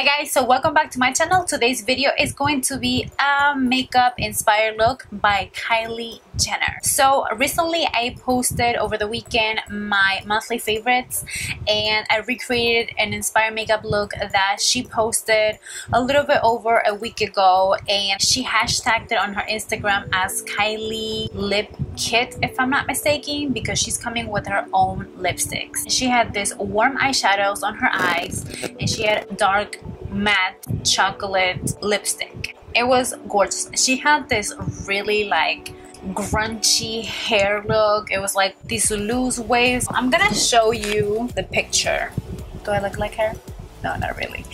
Hi guys, so welcome back to my channel. Today's video is going to be a makeup inspired look by Kylie Jenner. So recently I posted over the weekend my monthly favorites, and I recreated an inspired makeup look that she posted a little bit over a week ago, and she hashtagged it on her Instagram as Kylie Lip Kit, if I'm not mistaken, because she's coming with her own lipsticks. She had this warm eyeshadows on her eyes, and she had dark matte chocolate lipstick. It was gorgeous. She had this really like grungy hair look. It was like these loose waves. I'm gonna show you the picture. Do I look like her? No, not really.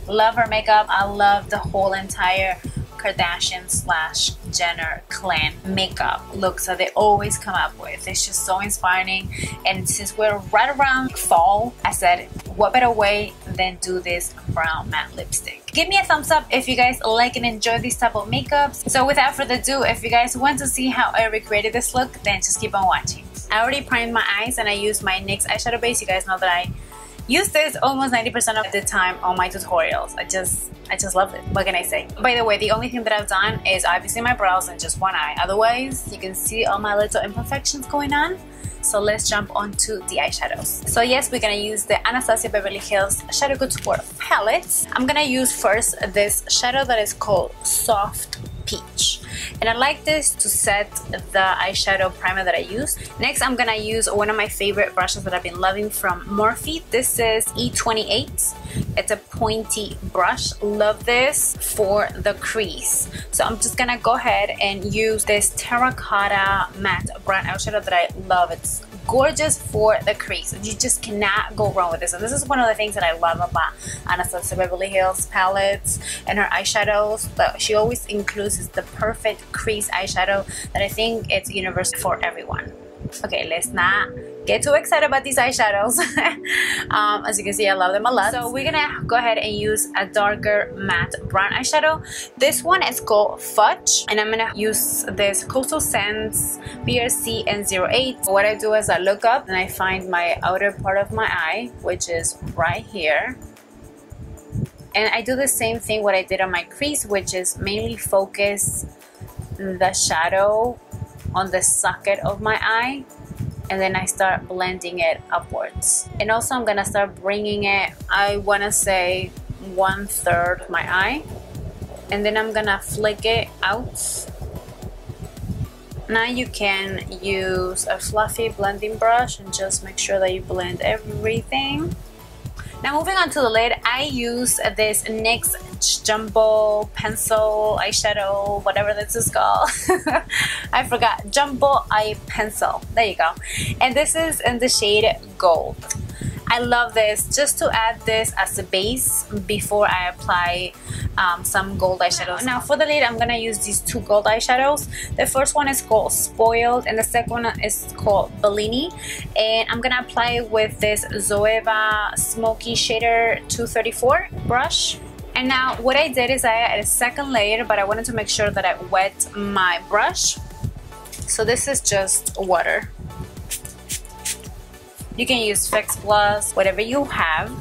Love her makeup. I love the whole entire Kardashian slash Jenner clan makeup looks that they always come up with. It's just so inspiring, and since we're right around fall, I said what better way than do this brown matte lipstick. Give me a thumbs up if you guys like and enjoy these type of makeups. So without further ado, if you guys want to see how I recreated this look, then just keep on watching. I already primed my eyes and I used my NYX eyeshadow base. You guys know that I use this almost 90% of the time on my tutorials. I just love it. What can I say? By the way, the only thing that I've done is obviously my brows and just one eye. Otherwise, you can see all my little imperfections going on. So let's jump onto the eyeshadows. So yes, we're gonna use the Anastasia Beverly Hills Shadow Couture palette. I'm gonna use first this shadow that is called Soft Peach, and I like this to set the eyeshadow primer that I use. Next, I'm gonna use one of my favorite brushes that I've been loving from MUFE. This is E28. It's a pointy brush. Love this for the crease. So I'm just gonna go ahead and use this terracotta matte brown eyeshadow that I love. It's gorgeous for the crease. You just cannot go wrong with this. And this is one of the things that I love about Anastasia Beverly Hills palettes and her eyeshadows, that she always includes the perfect crease eyeshadow that I think it's universal for everyone. Okay, let's not get too excited about these eyeshadows. As you can see, I love them a lot. So we're gonna go ahead and use a darker matte brown eyeshadow. This one is called Fudge, and I'm gonna use this Coastal Scents BRC N08. What I do is I look up and I find my outer part of my eye, which is right here. And I do the same thing what I did on my crease, which is mainly focus the shadow on the socket of my eye, and then I start blending it upwards. And also I'm gonna start bringing it, I wanna say 1/3 my eye, and then I'm gonna flick it out. Now you can use a fluffy blending brush and just make sure that you blend everything. Now moving on to the lid, I use this NYX Jumbo Pencil Eyeshadow, whatever this is called. I forgot. Jumbo Eye Pencil. There you go. And this is in the shade Gold. I love this just to add this as a base before I apply some gold eyeshadows. Now for the lid, I'm gonna use these two gold eyeshadows. The first one is called Spoiled, and the second one is called Bellini. And I'm gonna apply it with this Zoeva Smoky Shader 234 brush. And now what I did is I added a second layer, but I wanted to make sure that I wet my brush. So this is just water. You can use Fix Plus, whatever you have.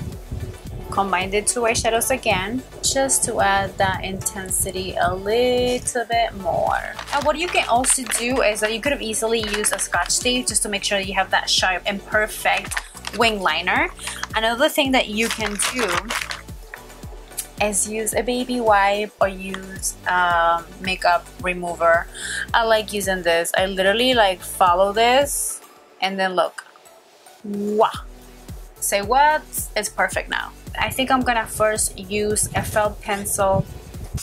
Combine the two eyeshadows again, just to add that intensity a little bit more. And what you can also do is that you could have easily used a Scotch tape just to make sure that you have that sharp and perfect wing liner. Another thing that you can do is use a baby wipe or use makeup remover. I like using this. I literally like follow this and then look. Wow. Say what? It's perfect now. I think I'm gonna first use a felt pencil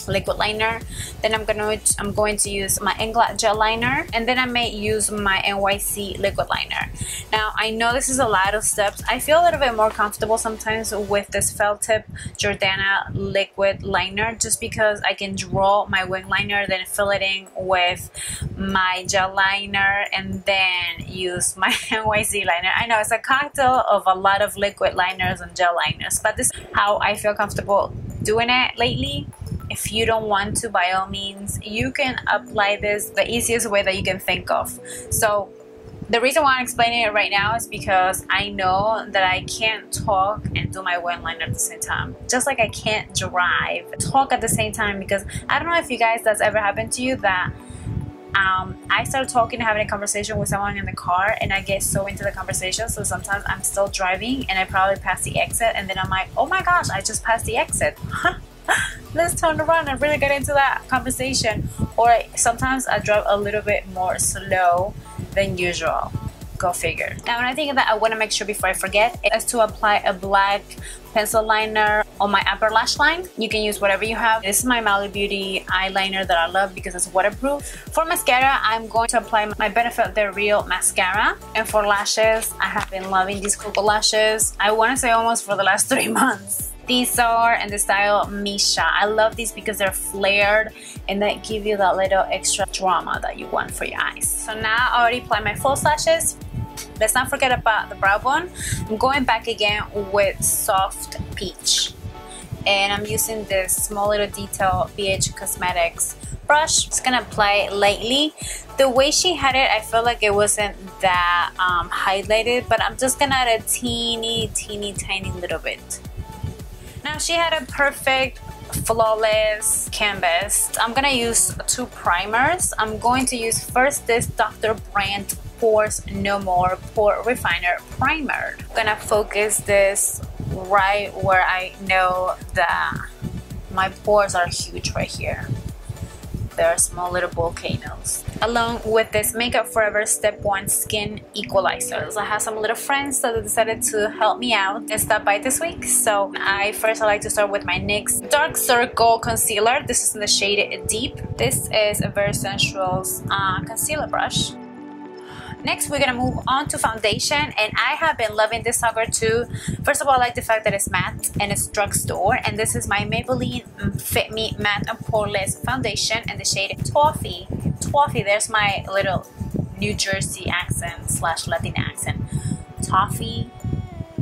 liquid liner, then I'm going to use my Inglot gel liner, and then I may use my NYC liquid liner. Now I know this is a lot of steps. I feel a little bit more comfortable sometimes with this felt tip Jordana liquid liner, just because I can draw my wing liner, then fill it in with my gel liner, and then use my NYC liner. I know it's a cocktail of a lot of liquid liners and gel liners, but this is how I feel comfortable doing it lately. If you don't want to, by all means, you can apply this the easiest way that you can think of. So The reason why I'm explaining it right now is because I know that I can't talk and do my wet liner at the same time. Just like I can't talk at the same time, because I don't know if you guys, that's ever happened to you, that I start talking, having a conversation with someone in the car, and I get so into the conversation, so sometimes I'm still driving and I probably pass the exit, and then I'm like, oh my gosh, I just passed the exit. Let's turn around and really get into that conversation. Or sometimes I drive a little bit more slow than usual. Go figure. Now, when I think of that, I want to make sure before I forget is to apply a black pencil liner on my upper lash line. You can use whatever you have. This is my Mali Beauty eyeliner that I love because it's waterproof. For mascara, I'm going to apply my Benefit the Real mascara. And for lashes, I have been loving these Koko lashes. I want to say almost for the last 3 months. These are in the style Misha. I love these because they're flared and they give you that little extra drama that you want for your eyes. So now I already applied my false lashes. Let's not forget about the brow bone. I'm going back again with Soft Peach. And I'm using this small little detail BH Cosmetics brush. Just gonna apply it lightly. The way she had it, I feel like it wasn't that highlighted, but I'm just gonna add a teeny tiny little bit. Now she had a perfect flawless canvas. I'm gonna use 2 primers. I'm going to use first this Dr. Brandt Pores No More Pore Refiner Primer. I'm gonna focus this right where I know that my pores are huge right here. They're small little volcanoes. Along with this Makeup Forever Step 1 Skin Equalizer. So I have some little friends that decided to help me out and stop by this week. So I like to start with my NYX Dark Circle Concealer. This is in the shade Deep. This is a very sensual concealer brush. Next, we're gonna move on to foundation, and I have been loving this sucker too. First of all, I like the fact that it's matte and it's drugstore, and this is my Maybelline Fit Me Matte and Poreless Foundation in the shade Toffee. Toffee, there's my little New Jersey accent / Latina accent. Toffee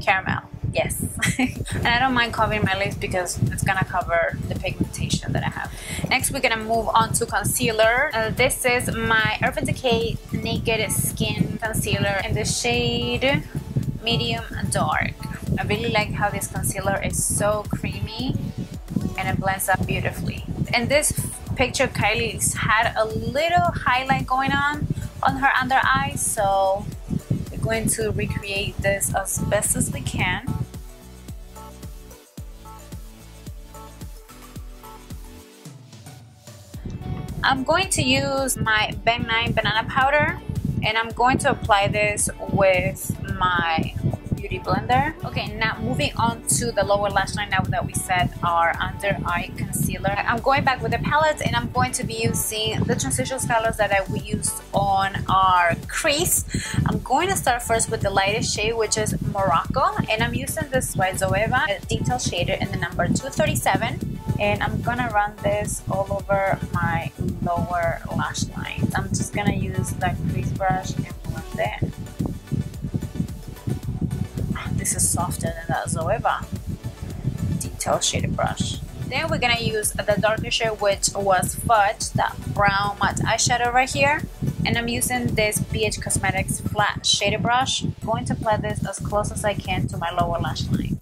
caramel. Yes. And I don't mind covering my lips because it's gonna cover the pigmentation that I have. Next, we're gonna move on to concealer. This is my Urban Decay Naked Skin Concealer in the shade Medium Dark. I really like how this concealer is so creamy and it blends up beautifully. In this picture, Kylie's had a little highlight going on her under eye, so we're going to recreate this as best as we can. I'm going to use my Bellini banana powder, and I'm going to apply this with my beauty blender. Okay, now moving on to the lower lash line now that we set our under eye concealer. I'm going back with the palettes, and I'm going to be using the transition colors that we used on our crease. I'm going to start first with the lightest shade, which is Morocco, and I'm using this by Zoeva detail shader in the number 237. And I'm gonna run this all over my lower lash line. I'm just gonna use that crease brush and blend it. This is softer than that Zoeva detail shaded brush. Then we're gonna use the darker shade, which was Fudge, that brown matte eyeshadow right here. And I'm using this BH Cosmetics flat shaded brush. I'm going to apply this as close as I can to my lower lash line.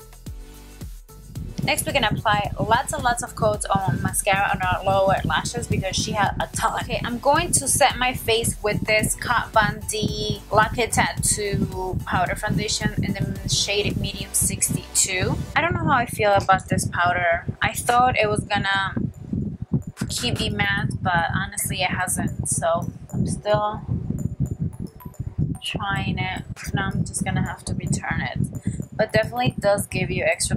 Next, we're gonna apply lots and lots of coats on mascara on our lower lashes because she had a ton. Okay, I'm going to set my face with this Kat Von D Latte Tattoo powder foundation in the shade Medium 62. I don't know how I feel about this powder. I thought it was gonna keep me matte, but honestly it hasn't. So I'm still trying it. Now I'm just gonna have to return it. But definitely does give you extra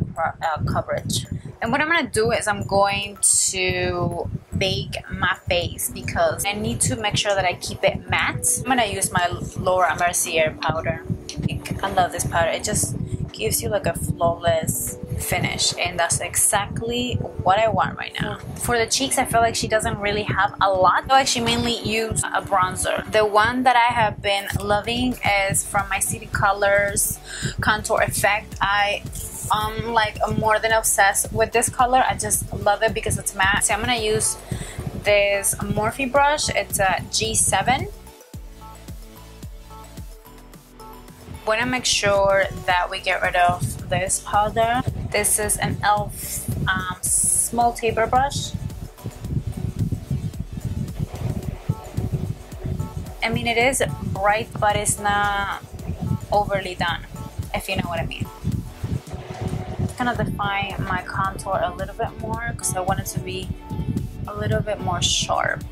coverage. And what I'm gonna do is I'm going to bake my face because I need to make sure that I keep it matte. I'm gonna use my Laura Mercier powder. I love this powder. It just gives you like a flawless finish, and that's exactly what I want right now. For the cheeks, I feel like she doesn't really have a lot. I feel like she mainly used a bronzer. The one that I have been loving is from my City Colors Contour Effect. I'm like more than obsessed with this color. I just love it because it's matte. So I'm gonna use this Morphe brush. It's a G7. Want to make sure that we get rid of this powder. This is an e.l.f. Small taper brush. I mean, it is bright, but it's not overly done, if you know what I mean. Kind of define my contour a little bit more because I want it to be a little bit more sharp.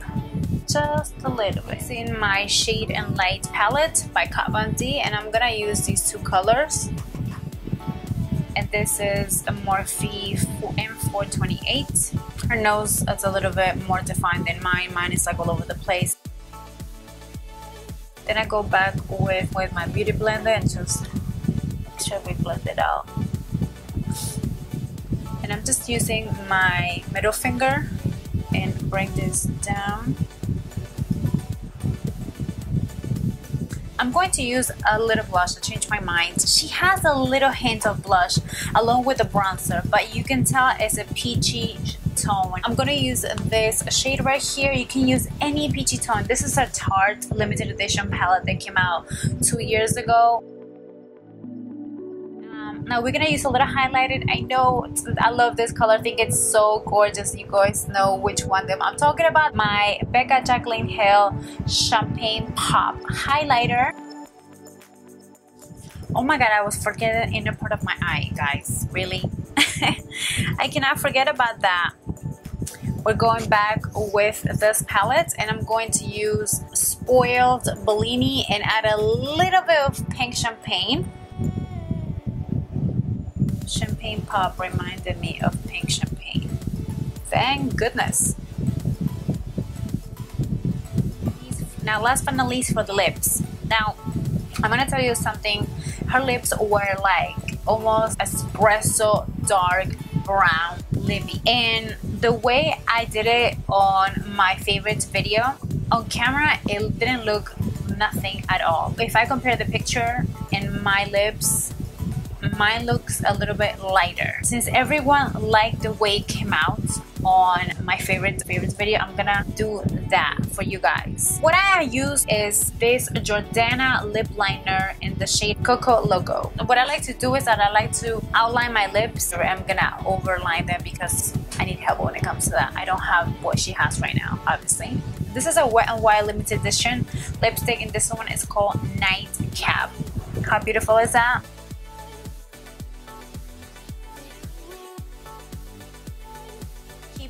Just a little bit. It's in my Shade and Light palette by Kat Von D, and I'm gonna use these two colors. And this is a Morphe M428. Her nose is a little bit more defined than mine. Mine is like all over the place. Then I go back with my beauty blender and just make sure we blend it out. And I'm just using my middle finger and bring this down. I'm going to use a little blush. I changed my mind. She has a little hint of blush along with the bronzer, but you can tell it's a peachy tone. I'm going to use this shade right here. You can use any peachy tone. This is a Tarte limited edition palette that came out 2 years ago. Now we're gonna use a little highlighted. I know I love this color. I think it's so gorgeous. You guys know which one I'm talking about. My Becca Jacqueline Hill Champagne Pop highlighter. Oh my god, I was forgetting the inner part of my eye, guys. Really? I cannot forget about that. We're going back with this palette, and I'm going to use Spoiled Bellini and add a little bit of pink champagne. Champagne Pop reminded me of pink champagne. Thank goodness. Now last but not least, for the lips. Now I'm gonna tell you something. Her lips were like almost espresso dark brown lippy, and the way I did it on my favorite video, on camera it didn't look nothing at all. If I compare the picture and my lips, mine looks a little bit lighter. Since everyone liked the way it came out on my favorite video, I'm gonna do that for you guys. What I use is this Jordana lip liner in the shade Koko Logo. What I like to do is that I like to outline my lips, or I'm gonna overline them because I need help when it comes to that. I don't have what she has right now, obviously. This is a Wet n Wild limited edition lipstick, and this one is called Nightcap. How beautiful is that?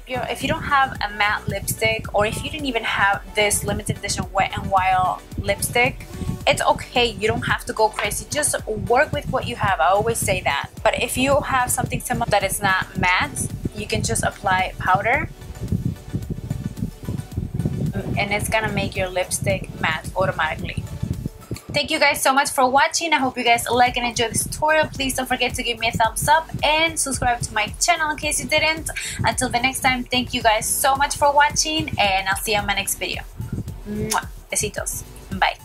If you don't have a matte lipstick, or if you didn't even have this limited edition Wet n Wild lipstick, it's okay. You don't have to go crazy. Just work with what you have. I always say that. But if you have something similar that is not matte, you can just apply powder, and it's gonna make your lipstick matte automatically. Thank you guys so much for watching. I hope you guys like and enjoy this tutorial. Please don't forget to give me a thumbs up and subscribe to my channel in case you didn't. Until the next time, thank you guys so much for watching, and I'll see you on my next video. Mwah. Besitos. Bye.